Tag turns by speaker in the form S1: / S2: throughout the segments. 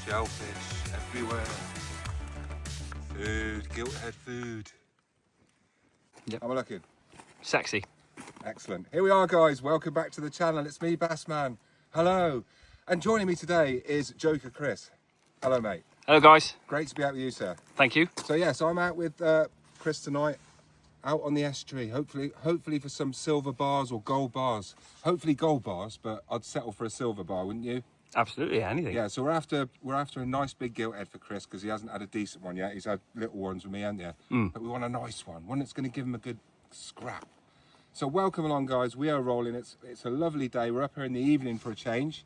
S1: Shellfish everywhere. Food, gilthead food.
S2: Yep.
S1: How am I looking?
S2: Sexy.
S1: Excellent. Here we are, guys. Welcome back to the channel. It's me, Bassman. Hello. And joining me today is Joker Kris. Hello, mate.
S2: Hello, guys.
S1: Great to be out with you, sir.
S2: Thank you.
S1: So I'm out with Kris tonight, out on the estuary. Hopefully for some silver bars or gold bars. Hopefully gold bars, but I'd settle for a silver bar, wouldn't you?
S2: Absolutely, anything.
S1: Yeah. So we're after a nice big gilthead for Kris because he hasn't had a decent one yet. He's had little ones with me, hasn't you? But we want a nice one that's going to give him a good scrap. So welcome along, guys. We are rolling. It's a lovely day. We're up here in the evening for a change.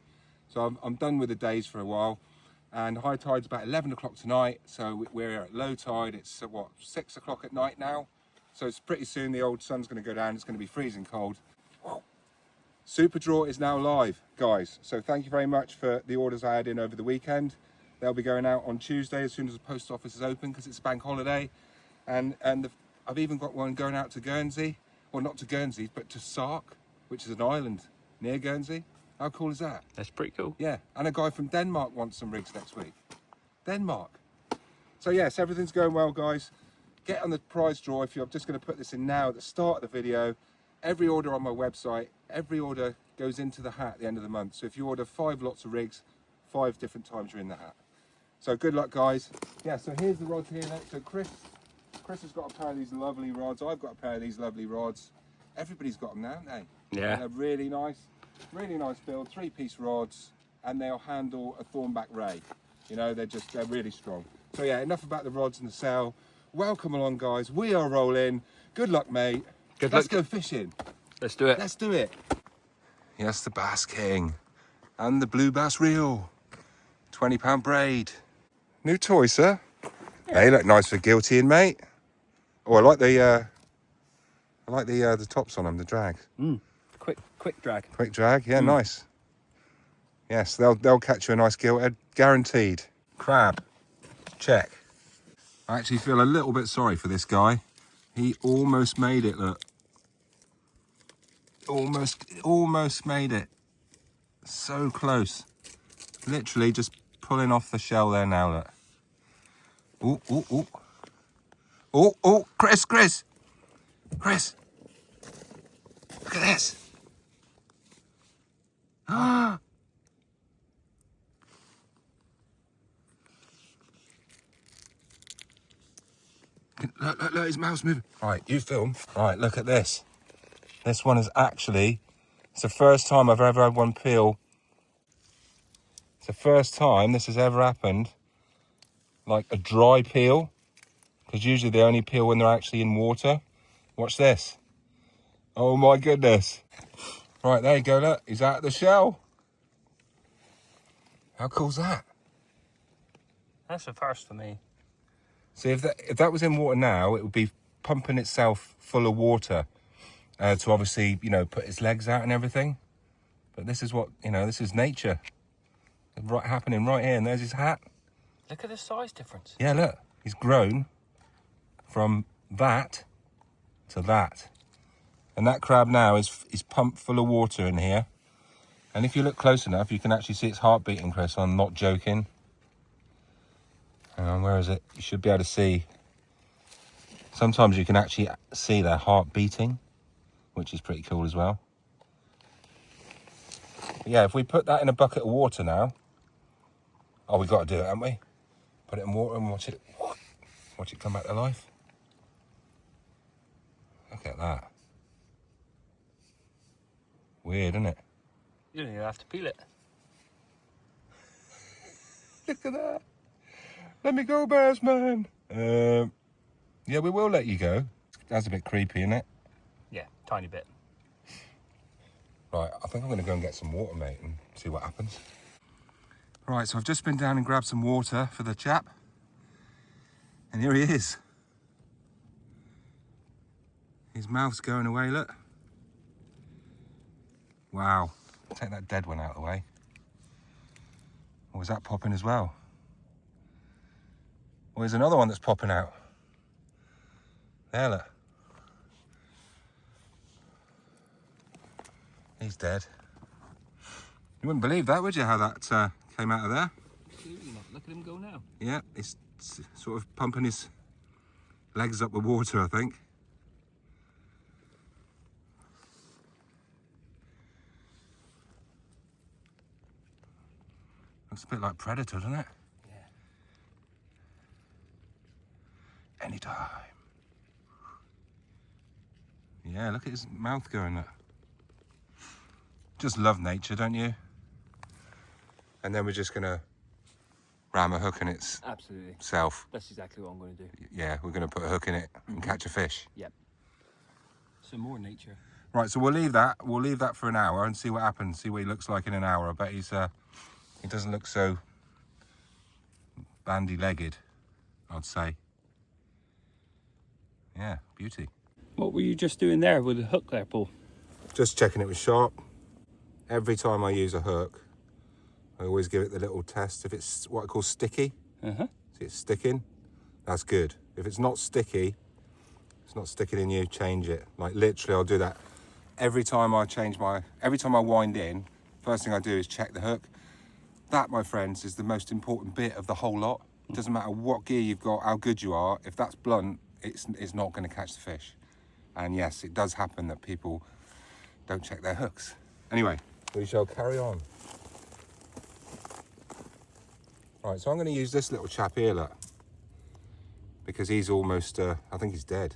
S1: So I'm done with the days for a while. And high tide's about 11 o'clock tonight. So we're at low tide. It's what, 6 o'clock at night now. So it's pretty soon the old sun's going to go down. It's going to be freezing cold. Whoa. Super Draw is now live, guys. So thank you very much for the orders I had in over the weekend. They'll be going out on Tuesday as soon as the post office is open because it's a bank holiday. And I've even got one going out to Guernsey. Well, not to Guernsey, but to Sark, which is an island near Guernsey. How cool is that?
S2: That's pretty cool.
S1: Yeah, and a guy from Denmark wants some rigs next week. Denmark. So yes, everything's going well, guys. Get on the prize draw. If you're just going to put this in now at the start of the video, every order on my website, every order goes into the hat at the end of the month. So if you order 5 lots of rigs, 5 different times you're in the hat. So good luck, guys. Yeah, so here's the rods here. So Kris has got a pair of these lovely rods. I've got a pair of these lovely rods. Everybody's got them now, haven't they?
S2: Yeah.
S1: They're really nice build, 3-piece rods, and they'll handle a thornback ray. You know, they're really strong. So yeah, enough about the rods and the sail. Welcome along, guys. We are rolling. Good luck, mate.
S2: Good
S1: Let's
S2: luck.
S1: go fishing.
S2: Let's do it.
S1: Let's do it. Yes, the Bass King and the blue bass reel. £20 braid. New toy, sir. Yeah. They look nice for guilty, mate. Oh, I like the tops on them, the drag.
S2: Quick drag.
S1: Quick drag, yeah, nice. Yes, they'll catch you a nice gilthead, guaranteed. Crab, check. I actually feel a little bit sorry for this guy. He almost made it, look. Almost made it. So close. Literally just pulling off the shell there now, look. Oh, oh, oh. Oh, oh, Kris. Look at this. Ah. Look, his mouth's moving. Right, you film. Right, look at this. This one is actually, it's the first time I've ever had one peel. It's the first time this has ever happened, like a dry peel, because usually they only peel when they're actually in water. Watch this. Oh my goodness. Right, there you go, look, he's out of the shell. How cool's that?
S2: That's a first for me.
S1: See, if that was in water now, it would be pumping itself full of water to obviously, you know, put its legs out and everything. But this is what, you know, this is nature. Right, happening right here, and there's his hat.
S2: Look at the size difference.
S1: Yeah, look, he's grown from that to that. And that crab now is pumped full of water in here. And if you look close enough, you can actually see its heart beating, Kris. I'm not joking. Hang on, where is it? You should be able to see. Sometimes you can actually see their heart beating, which is pretty cool as well. But yeah, if we put that in a bucket of water now. Oh, we've got to do it, haven't we? Put it in water and watch it come back to life. Look at that. Weird, isn't it?
S2: You don't even have to peel it.
S1: Look at that. Let me go, Bassman. Yeah, we will let you go. That's a bit creepy, isn't it?
S2: Yeah, tiny bit.
S1: Right, I think I'm going to go and get some water, mate, and see what happens. Right, so I've just been down and grabbed some water for the chap. And here he is. His mouth's going away, look. Wow. Take that dead one out of the way. Or is that popping as well? Well, there's another one that's popping out. There, look. He's dead. You wouldn't believe that, would you, how that came out of there?
S2: Absolutely not. Look at him go now.
S1: Yeah, he's sort of pumping his legs up with water, I think. Looks a bit like Predator, doesn't it?
S2: Yeah.
S1: Anytime. Yeah, look at his mouth going there. Just love nature, don't you? And then we're just gonna ram a hook in its
S2: Absolutely.
S1: self.
S2: That's exactly what I'm going to do.
S1: Yeah, we're gonna put a hook in it and catch a fish.
S2: Yep. Some more nature.
S1: Right, so we'll leave that. We'll leave that for an hour and see what happens. See what he looks like in an hour. I bet he's he doesn't look so bandy-legged, I'd say. Yeah, beauty.
S2: What were you just doing there with the hook there, Paul?
S1: Just checking it was sharp. Every time I use a hook, I always give it the little test. If it's what I call sticky, see it's sticking, that's good. If it's not sticky, it's not sticking in you, change it. Like literally I'll do that. Every time I wind in, first thing I do is check the hook. That, my friends, is the most important bit of the whole lot. It doesn't matter what gear you've got, how good you are, if that's blunt, it's not going to catch the fish. And yes, it does happen that people don't check their hooks. Anyway, we shall carry on. Right, so I'm going to use this little chap here, look, because he's almost, I think he's dead.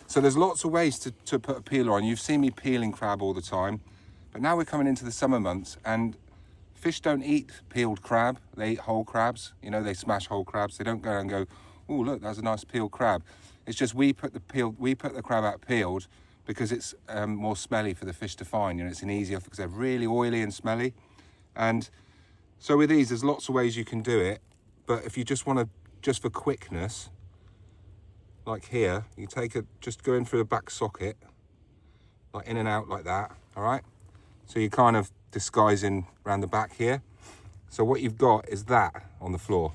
S1: So there's lots of ways to put a peeler on. You've seen me peeling crab all the time, but now we're coming into the summer months and fish don't eat peeled crab. They eat whole crabs. You know, they smash whole crabs. They don't go and go, oh, look, that's a nice peeled crab. It's just we put the crab out peeled because it's more smelly for the fish to find. You know, it's an easier because they're really oily and smelly. And so with these, there's lots of ways you can do it. But if you just want to, just for quickness, like here, you just go in through the back socket, like in and out like that, all right? So you're kind of disguising around the back here. So what you've got is that on the floor,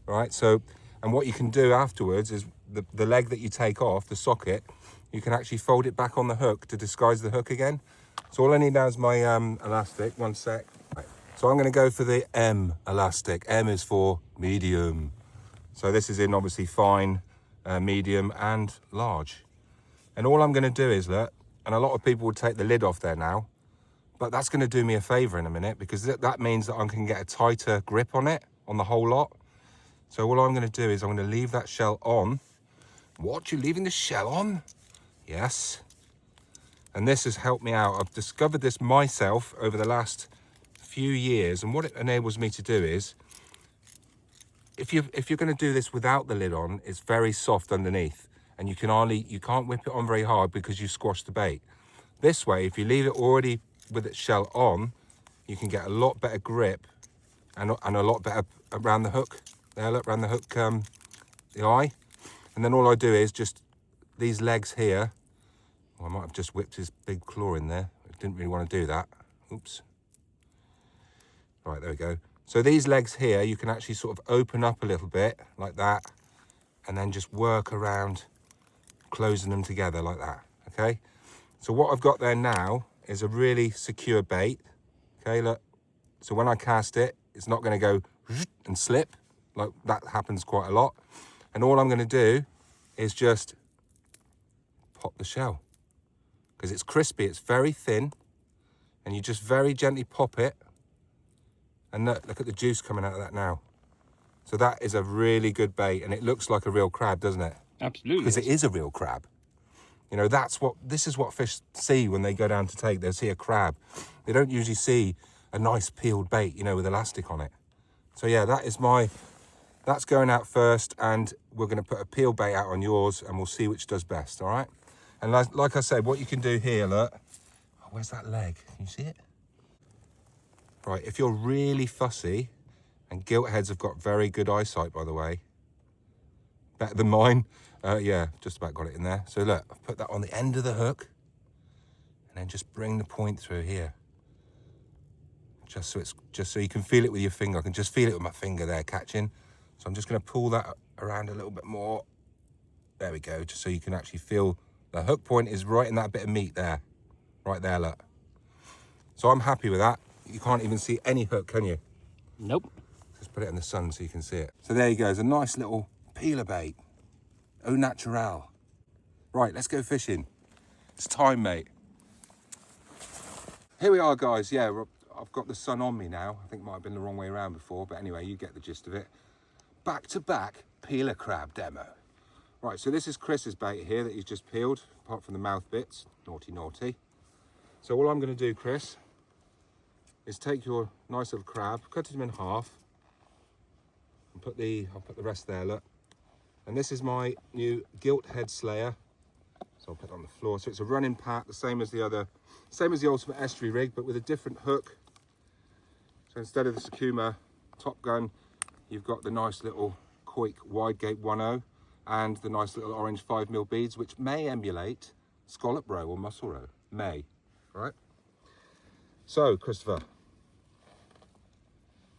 S1: all right? So, and what you can do afterwards is the leg that you take off, the socket, you can actually fold it back on the hook to disguise the hook again. So all I need now is my elastic, one sec. Right. So I'm gonna go for the M elastic. M is for medium. So this is in obviously fine, medium and large. And all I'm gonna do is, look, and a lot of people would take the lid off there now, but that's gonna do me a favor in a minute because that means that I can get a tighter grip on it, on the whole lot. So all I'm gonna do is I'm gonna leave that shell on. What, you're leaving the shell on? Yes. And this has helped me out. I've discovered this myself over the last few years, and what it enables me to do is, if you're going to do this without the lid on, it's very soft underneath, and you can't whip it on very hard because you squash the bait. This way, if you leave it already with its shell on, you can get a lot better grip and a lot better around the hook. There, look, around the hook, the eye. And then all I do is just these legs here. Well, I might have just whipped his big claw in there. I didn't really want to do that. Oops. Right, there we go. So these legs here, you can actually sort of open up a little bit like that and then just work around closing them together like that, okay? So what I've got there now is a really secure bait, okay, look. So when I cast it, it's not going to go and slip, like that happens quite a lot. And all I'm going to do is just pop the shell because it's crispy, it's very thin, and you just very gently pop it. And look at the juice coming out of that now. So that is a really good bait, and it looks like a real crab, doesn't it?
S2: Absolutely.
S1: Because it is a real crab. You know, this is what fish see when they go down to take. They'll see a crab. They don't usually see a nice peeled bait, you know, with elastic on it. So yeah, that's going out first, and we're going to put a peel bait out on yours, and we'll see which does best, all right? And like I said, what you can do here, look. Oh, where's that leg? Can you see it? Right, if you're really fussy, and gilt heads have got very good eyesight, by the way, better than mine. Yeah, just about got it in there. So look, I've put that on the end of the hook, and then just bring the point through here. Just so you can feel it with your finger. I can just feel it with my finger there catching. So I'm just going to pull that around a little bit more. There we go, just so you can actually feel the hook point is right in that bit of meat there. Right there, look. So I'm happy with that. You can't even see any hook, can you?
S2: Nope.
S1: Let's put it in the sun so you can see it. So there you go, it's a nice little peeler bait. Au naturel. Right, let's go fishing. It's time, mate. Here we are, guys. Yeah, I've got the sun on me now. I think it might have been the wrong way around before, but anyway, you get the gist of it. Back-to-back peeler crab demo. Right, so this is Chris's bait here that he's just peeled, apart from the mouth bits. Naughty, naughty. So all I'm going to do, Kris, is take your nice little crab, cut him in half, and I'll put the rest there, look. And this is my new gilt head slayer. So I'll put it on the floor. So it's a running pack, the same as the ultimate estuary rig, but with a different hook. So instead of the Sakuma Top Gun, you've got the nice little Koik wide gate 1.0 and the nice little orange 5mm beads, which may emulate scallop roe or mussel roe. May, right? So, Christopher,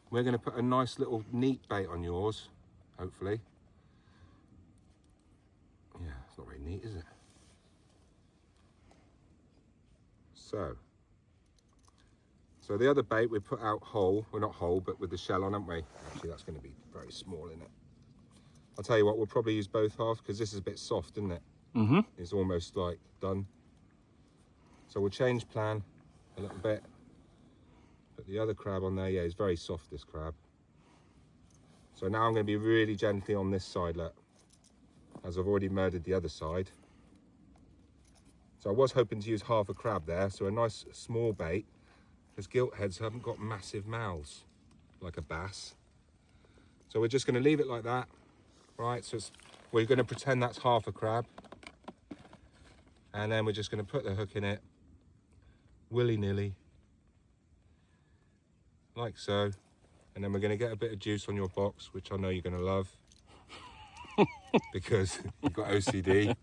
S1: we're going to put a nice little neat bait on yours, hopefully. Yeah, it's not very neat, is it? So the other bait we put out whole, well not whole, but with the shell on, haven't we? Actually, that's going to be very small, isn't it? I'll tell you what, we'll probably use both halves because this is a bit soft, isn't it? Mm-hmm. It's almost like done. So we'll change plan a little bit. Put the other crab on there. Yeah, it's very soft, this crab. So now I'm going to be really gently on this side, look, as I've already murdered the other side. So I was hoping to use half a crab there, so a nice small bait, because gilt heads haven't got massive mouths like a bass. So we're just going to leave it like that, right? So we're going to pretend that's half a crab, and then we're just going to put the hook in it, willy-nilly, like so, and then we're going to get a bit of juice on your box, which I know you're going to love, because you've got OCD.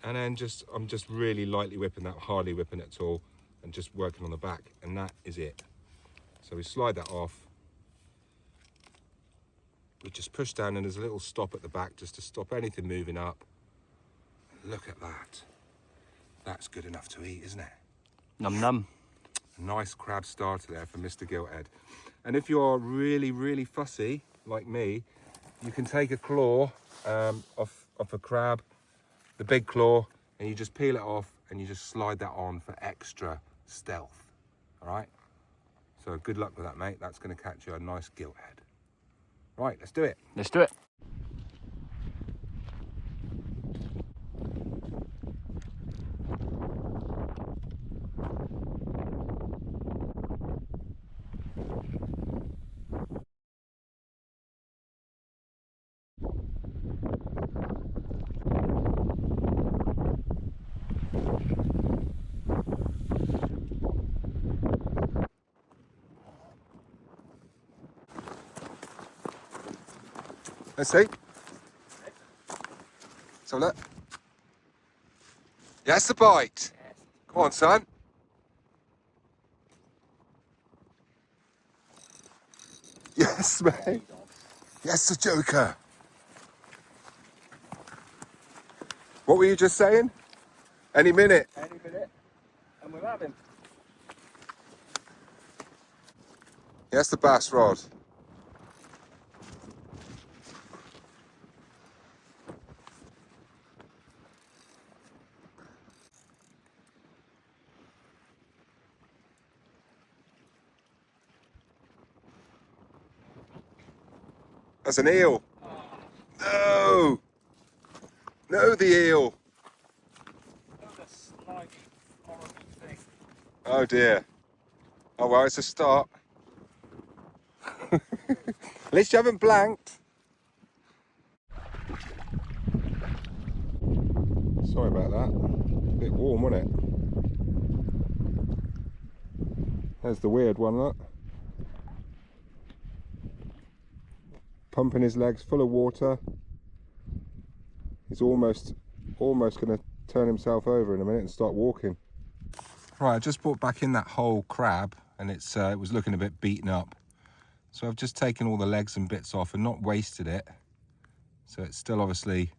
S1: And then I'm just really lightly whipping that, hardly whipping it at all, and just working on the back, and that is it. So we slide that off. We just push down, and there's a little stop at the back just to stop anything moving up. Look at that. That's good enough to eat, isn't it?
S2: Num num.
S1: A nice crab starter there for Mr. Gilthead. And if you're really, really fussy, like me, you can take a claw off a crab, the big claw, and you just peel it off and you just slide that on for extra stealth. All right? So good luck with that, mate. That's going to catch you a nice gilt head. Right, let's do it.
S2: Let's do it.
S1: Let's see. So look. Yes, the bite. Come on, son. Yes, mate. Yes, the joker. What were you just saying? Any minute.
S2: Any minute, and we're having.
S1: Yes, the bass rod. That's an eel. No! No, the eel. Oh dear. Oh well, it's a start. At least you haven't blanked. Sorry about that. A bit warm, wasn't it? There's the weird one, look. Pumping his legs full of water. He's almost going to turn himself over in a minute and start walking. Right, I just brought back in that whole crab, and it was looking a bit beaten up. So I've just taken all the legs and bits off and not wasted it. So it's still obviously,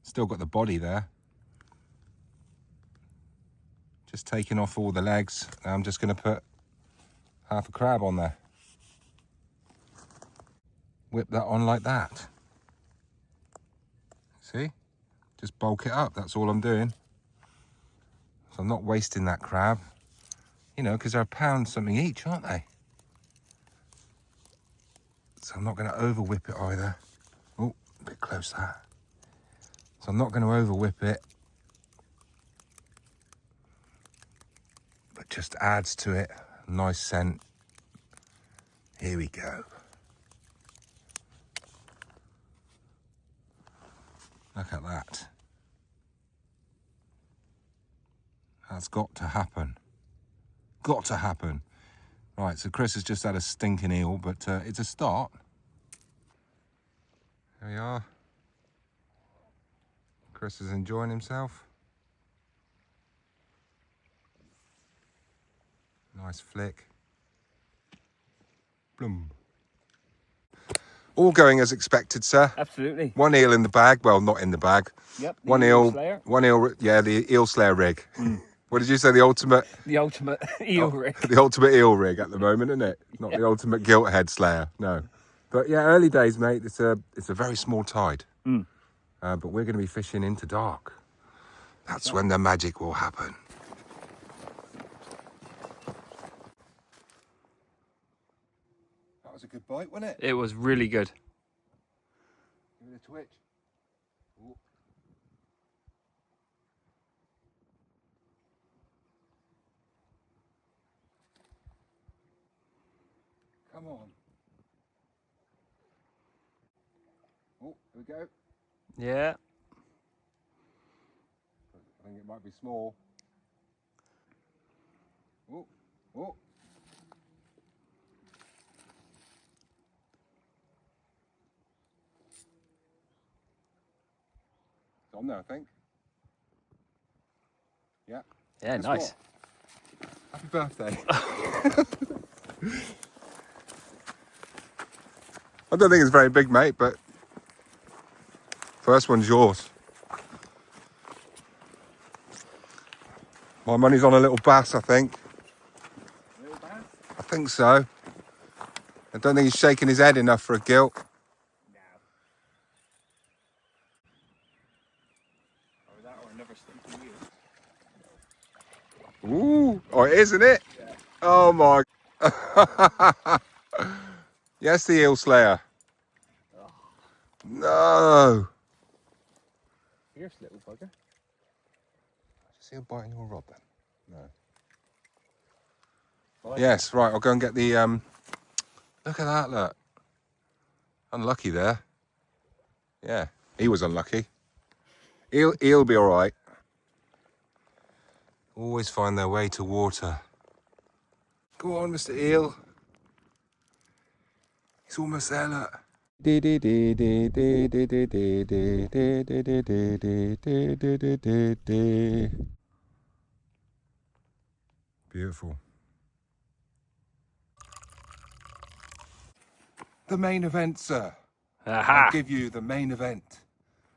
S1: still got the body there. Just taking off all the legs. I'm just going to put half a crab on there. Whip that on like that. See? Just bulk it up, that's all I'm doing. So I'm not wasting that crab. You know, because they're £1 something each, aren't they? So I'm not going to over whip it either. Oh, a bit close that. So I'm not going to over whip it. But just adds to it. Nice scent. Here we go. Look at that. That's got to happen. Got to happen. Right, so Kris has just had a stinking eel, but it's a start. There we are. Kris is enjoying himself. Nice flick. Bloom. All going as expected, sir.
S2: Absolutely.
S1: One eel in the bag. Well, not in the bag.
S2: Yep.
S1: One eel. One eel. Yeah, the eel slayer rig. What did you say? The ultimate.
S2: The ultimate eel rig.
S1: The ultimate eel rig at the moment, isn't it? Not the ultimate gilt head slayer. No. But yeah, early days, mate. It's a very small tide. But we're going to be fishing into dark. That's when the magic will happen. That was a good bite, wasn't it?
S2: It was really good.
S1: Give it a twitch. Ooh. Come on. Oh, here we go.
S2: Yeah.
S1: I think it might be small. Oh, oh. It's on there, I think. Yeah.
S2: Yeah,
S1: Guess
S2: nice.
S1: what? Happy birthday. I don't think it's very big, mate, but first one's yours. My money's on a little bass, I think.
S2: Little bass?
S1: I think so. I don't think he's shaking his head enough for a gilt.
S2: No. Or that or another stinky eel.
S1: Ooh, oh, it is, isn't it?
S2: Yeah.
S1: Oh my. Yes, the eel slayer.
S2: Oh.
S1: No.
S2: Fierce little bugger.
S1: See a bite in your rod then? No.
S2: Well,
S1: Yes, right, I'll go and get the, look at that, look. Unlucky there. Yeah, he was unlucky. He'll be all right. Always find their way to water. Go on, Mr. Eel. He's almost there, look. Beautiful. The main event, sir.
S2: Aha.
S1: I'll give you the main event.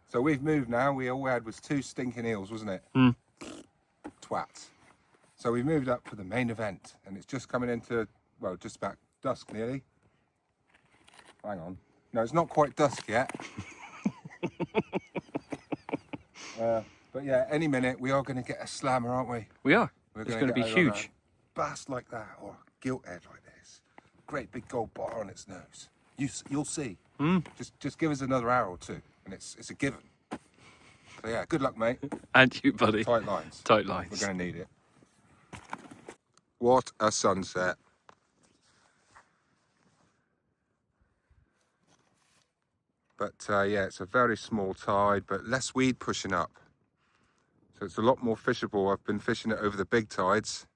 S1: So we've moved now. All we had was 2 stinking eels, wasn't it? Twats. So we've moved up for the main event, and it's just coming into, well, just about dusk nearly. Hang on. No, it's not quite dusk yet. But yeah, any minute we are going to get a slammer, aren't we?
S2: We are.
S1: We're
S2: It's
S1: gonna
S2: going to
S1: get
S2: be
S1: either
S2: huge.
S1: a bass like that or a gilt head like this. Great big gold bar on its nose. You'll see. Just give us another hour or two, and it's a given. So yeah, good luck, mate.
S2: And you, buddy.
S1: Tight lines.
S2: Tight lines.
S1: We're going to need it. What a sunset. But yeah, it's a very small tide, but less weed pushing up. So it's a lot more fishable. I've been fishing it over the big tides.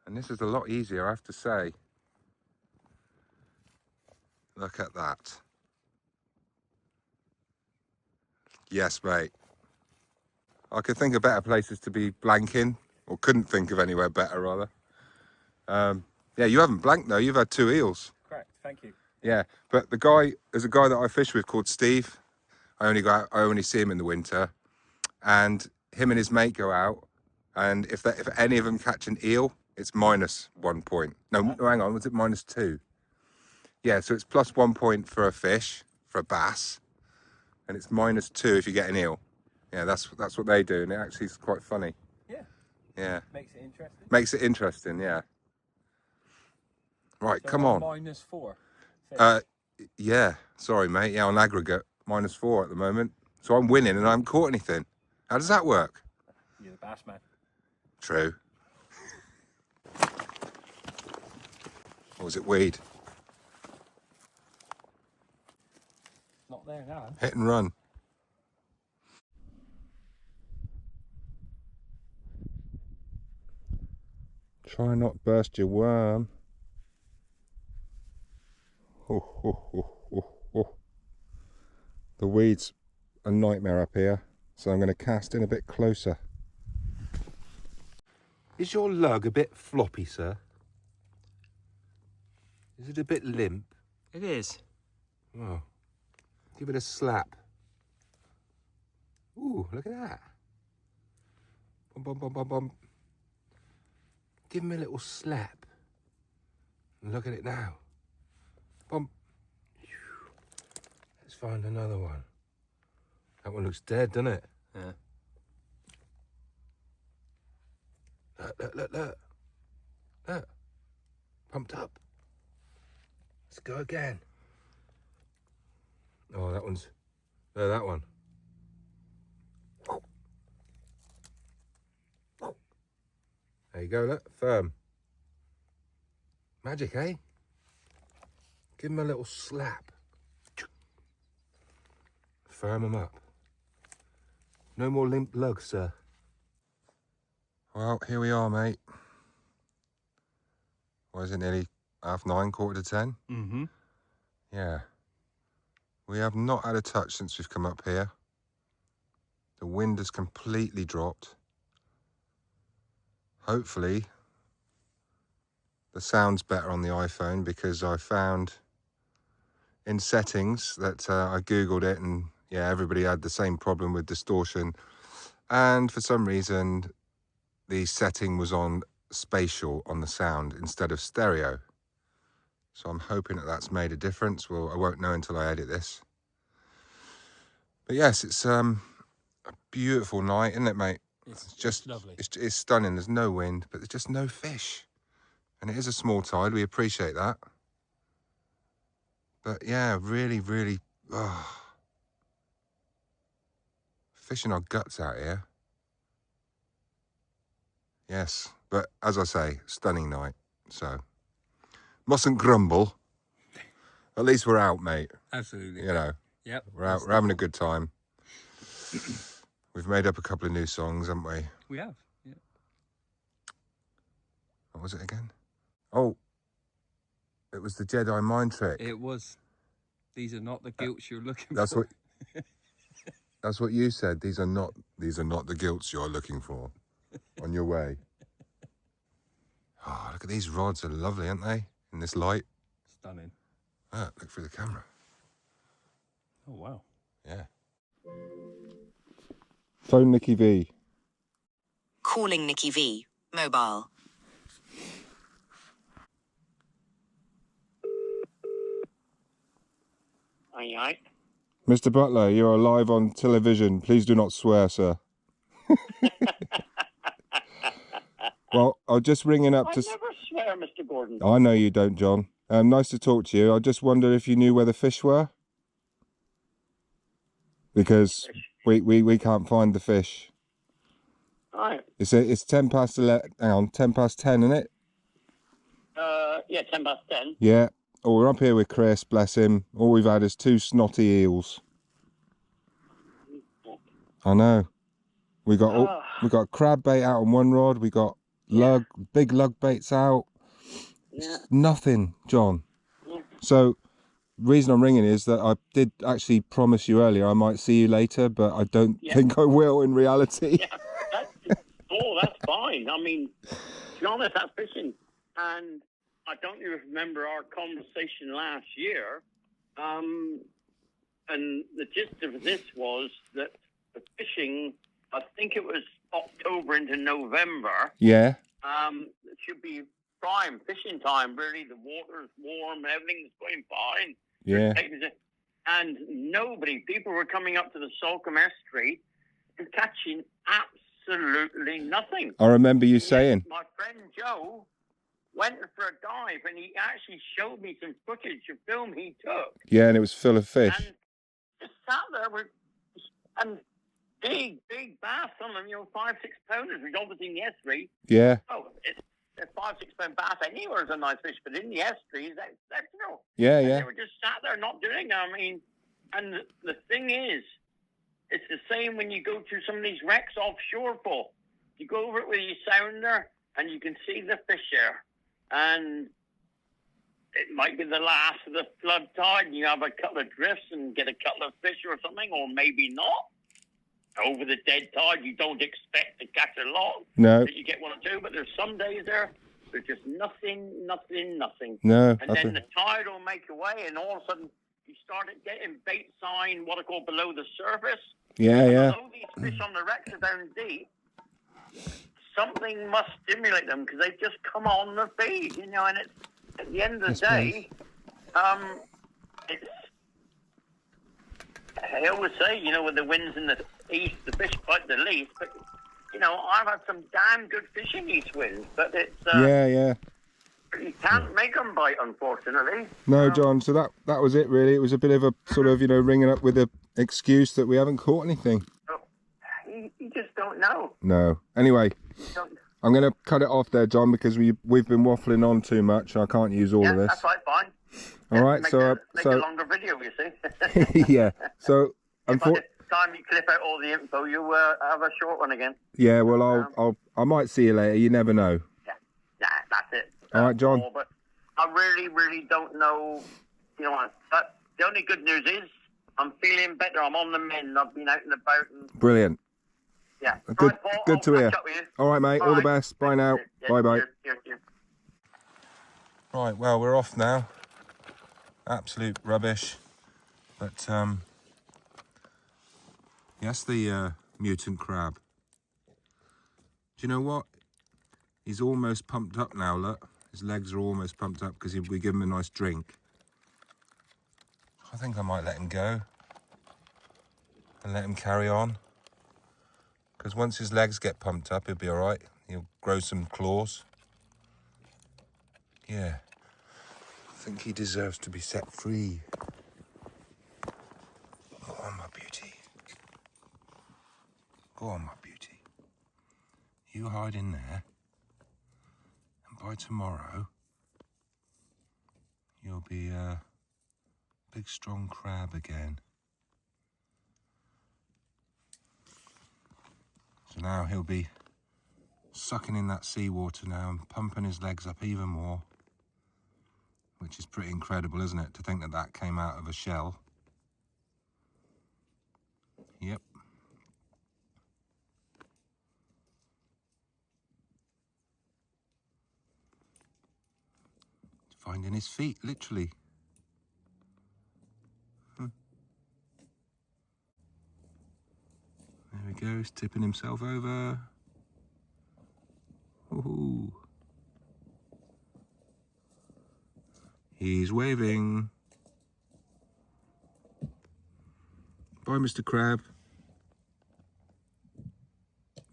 S1: And this is a lot easier, I have to say. Look at that. Yes, mate. I could think of better places to be blanking, or couldn't think of anywhere better, rather. Yeah, you haven't blanked though. You've had 2 eels.
S2: Correct. Thank you.
S1: Yeah, but there's a guy that I fish with called Steve. I only see him in the winter, and him and his mate go out, and if any of them catch an eel, it's minus 1 point. No, hang on, was it minus 2? Yeah, so it's plus 1 point for a fish, for a bass, and it's minus 2 if you get an eel. Yeah, that's what they do, and it actually is quite funny.
S2: Yeah.
S1: Yeah.
S2: Makes it interesting.
S1: Makes it interesting, yeah. Right,
S2: So
S1: come
S2: on.
S1: on.
S2: -4.
S1: Yeah, sorry, mate. Yeah, on aggregate, -4 at the moment. So I'm winning and I haven't caught anything. How does that work?
S2: You're the bass man.
S1: True. Or was it weed?
S2: Not there now.
S1: Hit and run. Try not burst your worm. Oh, oh, oh, oh, oh. The weed's a nightmare up here, so I'm going to cast in a bit closer. Is your lug a bit floppy, sir? Is it a bit limp?
S2: It is.
S1: Oh, give it a slap. Ooh, look at that. Bum, bum, bum, bum, bum. Give him a little slap. And look at it now. Bum. Let's find another one. That one looks dead, doesn't it?
S2: Yeah.
S1: Look, look, look, look. Look. Pumped up. Let's go again. Oh, that one's... No, that one. There you go, look. Firm. Magic, eh? Give him a little slap. Firm him up. No more limp lugs, sir. Well, here we are, mate. What is it, nearly 9:30, 9:45?
S2: Mm-hmm.
S1: Yeah. We have not had a touch since we've come up here. The wind has completely dropped. Hopefully, the sound's better on the iPhone, because I found in settings that I Googled it, and yeah, everybody had the same problem with distortion. And for some reason, the setting was on spatial on the sound instead of stereo. So I'm hoping that that's made a difference. Well, I won't know until I edit this. But yes, it's a beautiful night, isn't it, mate?
S2: It's
S1: just
S2: lovely.
S1: It's stunning. There's no wind, but there's just no fish. And it is a small tide. We appreciate that. But yeah, really, really, fishing our guts out here. Yes, but as I say, stunning night. So, mustn't grumble. At least we're out, mate.
S2: Absolutely.
S1: You know,
S2: Yep.
S1: we're out. We're having a good time. We've made up a couple of new songs, haven't we?
S2: We have. Yeah.
S1: What was it again? Oh, it was the Jedi mind trick.
S2: It was. These are not the guilts you're looking
S1: That's
S2: for.
S1: what. That's what you said. These are not the guilts you're looking for. On your way. Oh, look at these rods. Are lovely, aren't they? In this light.
S2: Stunning.
S1: Ah, look through the camera.
S2: Oh wow.
S1: Yeah. Phone Nikki V.
S3: Calling Nikki V. Mobile.
S4: Aye, aye.
S1: Mr. Butler, you are live on television. Please do not swear, sir. Well, I'm just ringing up
S4: I
S1: to...
S4: never swear, Mr. Gordon.
S1: I know you don't, John. Nice to talk to you. I just wondered if you knew where the fish were. Because we can't find the fish.
S4: Aye.
S1: It's 10 past 11. Hang on, 10 past 10, isn't it?
S4: Yeah, 10 past 10.
S1: Yeah. Oh, we're up here with Kris, bless him. All we've had is 2 snotty eels. I know. We got crab bait out on one rod. We got big lug baits out.
S4: Yeah.
S1: Nothing, John.
S4: Yeah.
S1: So, reason I'm ringing is that I did actually promise you earlier I might see you later, but I don't think I will in reality.
S4: Yeah, that's fine. I mean, to be honest, that's fishing. And I don't even remember our conversation last year. And the gist of this was that the fishing, I think it was October into November.
S1: Yeah.
S4: It should be prime fishing time, really. The water's warm, everything's going fine.
S1: Yeah.
S4: And people were coming up to the Salcombe Street and catching absolutely nothing.
S1: I remember you saying.
S4: My friend Joe went for a dive and he actually showed me some footage of film he took.
S1: Yeah, and it was full of fish.
S4: And just sat there and big bass on them, 5-6 pounders, which obviously in the estuary.
S1: Yeah.
S4: Oh, it's a 5-6 pound bass anywhere is a nice fish, but in the estuary is exceptional.
S1: Yeah,
S4: and
S1: yeah.
S4: They were just sat there not doing it. I mean, and the thing is, it's the same when you go to some of these wrecks offshore, Paul. You go over it with your sounder and you can see the fish there. And it might be the last of the flood tide and you have a couple of drifts and get a couple of fish or something, or maybe not. Over the dead tide, you don't expect to catch a lot.
S1: No.
S4: But you get one or two, but there's some days there's just nothing.
S1: No.
S4: And then the tide will make away and all of a sudden you started getting bait sign, what I call below the surface.
S1: Yeah, yeah.
S4: Although these fish on the wrecks are down deep, something must stimulate them because they've just come on the feed, and it's at the end of the day, it's, I always say, with the winds in the east, the fish bite the least, but, I've had some damn good fishing east winds, but it's,
S1: yeah.
S4: you can't make them bite, unfortunately.
S1: No, John, so that was it really. It was a bit of a sort of, ringing up with a excuse that we haven't caught anything.
S4: You just don't know.
S1: No. Anyway, I'm going to cut it off there, John, because we've been waffling on too much. I can't use all of this.
S4: That's right, fine.
S1: All right,
S4: make a longer video, you see.
S1: Yeah. So,
S4: by the time you clip out all the info, you have a short one again.
S1: Yeah. Well, I might see you later. You never know.
S4: Yeah. Nah, that's it.
S1: All right, John.
S4: But I really don't know. But the only good news is I'm feeling better. I'm on the mend. I've been out and about.
S1: Brilliant.
S4: Yeah.
S1: Good.
S4: Right, Paul,
S1: Good to hear. All right, mate. All the
S4: right.
S1: best. Bye now. Bye.
S4: Cheers.
S1: Right. Well, we're off now. Absolute rubbish. But yes, the mutant crab. Do you know what? He's almost pumped up now. Look, his legs are almost pumped up because we give him a nice drink. I think I might let him go and let him carry on. Because once his legs get pumped up, he'll be all right. He'll grow some claws. Yeah. I think he deserves to be set free. Go on, my beauty. Go on, my beauty. You hide in there. And by tomorrow, you'll be a big, strong crab again. So now he'll be sucking in that seawater now and pumping his legs up even more, which is pretty incredible, isn't it, to think that came out of a shell. Yep. Finding his feet, literally. There we go, he's tipping himself over. Ooh. He's waving. Bye, Mr. Crab.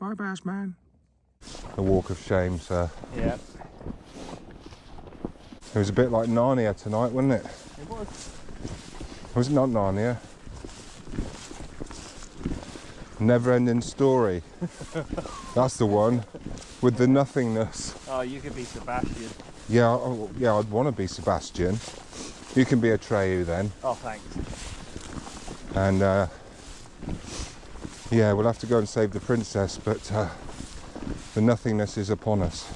S1: Bye, Bassman. A walk of shame, sir.
S2: Yeah.
S1: It was a bit like Narnia tonight, wasn't it?
S2: It was.
S1: Was it not Narnia? Never-ending story. That's the one with the nothingness.
S2: Oh, you could be Sebastian.
S1: Yeah, I'd want to be Sebastian. You can be Atreyu then.
S2: Oh, thanks.
S1: And yeah, we'll have to go and save the princess, but the nothingness is upon us.